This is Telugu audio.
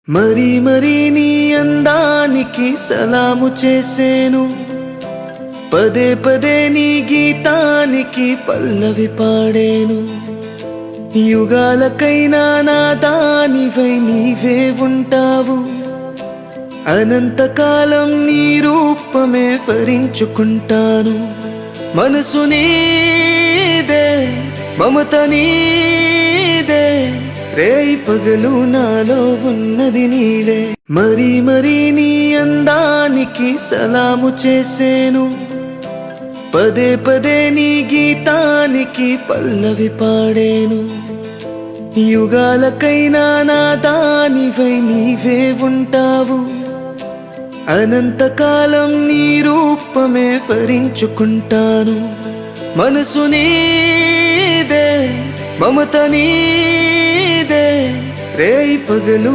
మరీ మరీ నీ అందానికి సలాము చేసేను, పదే పదే నీ గీతానికి పల్లవి పాడేను. యుగాలకైనా నా దానివై నీవే ఉంటావు, అనంతకాలం నీ రూపమే భరించుకుంటాను. మనసు నీదే, మమత నీదే, రేయి పగలు నాలో ఉన్నది నీవే. మరీ మరీ నీ అందానికి సలాము చేసేను, పదే పదే నీ గీతానికి పల్లవి పాడేను. యుగాలకైనా నా దానివై నీవే ఉంటావు, అనంతకాలం నీ రూపమే భరించుకుంటాను. మనసు నీదే, మమత నీదే, రేయి పగలు